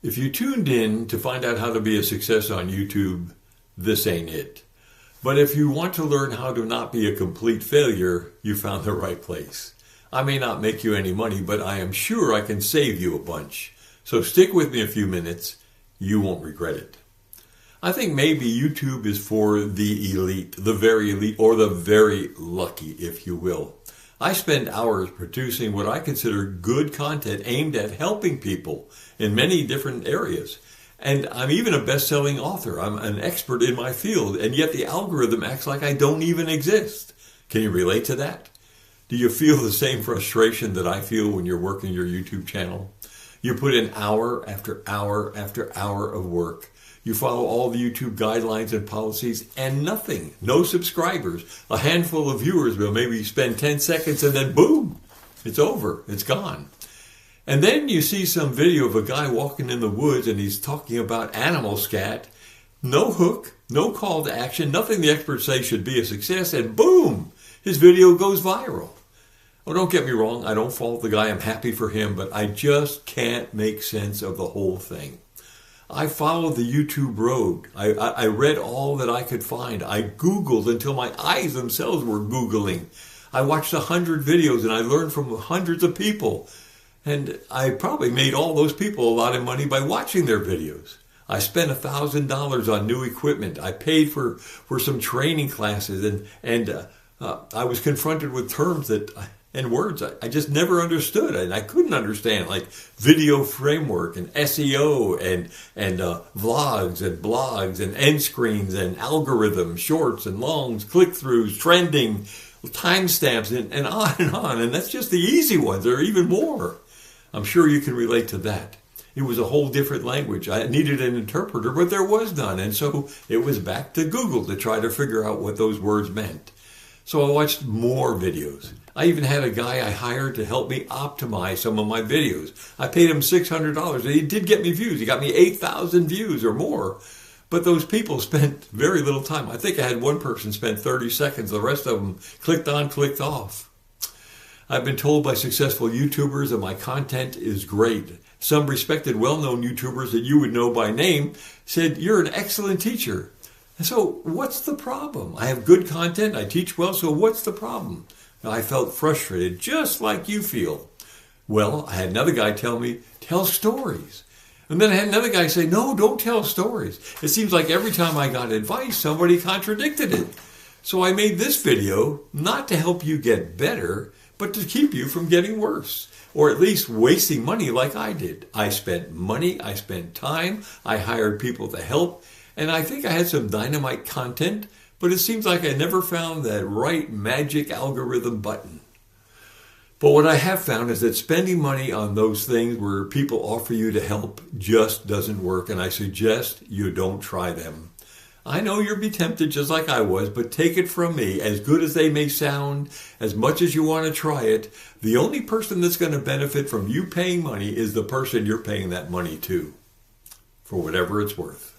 If you tuned in to find out how to be a success on YouTube, this ain't it. But if you want to learn how to not be a complete failure, you found the right place. I may not make you any money, but I am sure I can save you a bunch. So stick with me a few minutes. You won't regret it. I think maybe YouTube is for the elite, the very elite, or the very lucky, if you will. I spend hours producing what I consider good content aimed at helping people in many different areas. And I'm even a best-selling author. I'm an expert in my field, and yet the algorithm acts like I don't even exist. Can you relate to that? Do you feel the same frustration that I feel when you're working your YouTube channel? You put in hour after hour after hour of work. You follow all the YouTube guidelines and policies, and nothing. No subscribers. A handful of viewers will maybe spend 10 seconds, and then boom, it's over. It's gone. And then you see some video of a guy walking in the woods, and he's talking about animal scat. No hook, no call to action, nothing the experts say should be a success, and boom, his video goes viral. Oh, don't get me wrong, I don't fault the guy, I'm happy for him, but I just can't make sense of the whole thing. I followed the YouTube road. I read all that I could find. I Googled until my eyes themselves were Googling. I watched 100 videos and I learned from hundreds of people. And I probably made all those people a lot of money by watching their videos. I spent $1,000 on new equipment. I paid for some training classes, and I was confronted with terms and words I just never understood, and I couldn't understand, like video framework and SEO and vlogs and blogs and end screens and algorithms, shorts and longs, click-throughs, trending, timestamps, and on and on. And that's just the easy ones. There are even more. I'm sure you can relate to that. It was a whole different language. I needed an interpreter, but there was none. And so it was back to Google to try to figure out what those words meant. So I watched more videos. I even had a guy I hired to help me optimize some of my videos. I paid him $600, and he did get me views. He got me 8,000 views or more. But those people spent very little time. I think I had one person spend 30 seconds. The rest of them clicked on, clicked off. I've been told by successful YouTubers that my content is great. Some respected, well-known YouTubers that you would know by name said, "You're an excellent teacher." And so what's the problem? I have good content. I teach well. So what's the problem? I felt frustrated, just like you feel. Well, I had another guy tell me, tell stories. And then I had another guy say, no, don't tell stories. It seems like every time I got advice, somebody contradicted it. So I made this video not to help you get better, but to keep you from getting worse, or at least wasting money like I did. I spent money, I spent time, I hired people to help, and I think I had some dynamite content, but it seems like I never found that right magic algorithm button. But what I have found is that spending money on those things where people offer you to help just doesn't work, and I suggest you don't try them. I know you'll be tempted just like I was, but take it from me, as good as they may sound, as much as you want to try it, the only person that's going to benefit from you paying money is the person you're paying that money to, for whatever it's worth.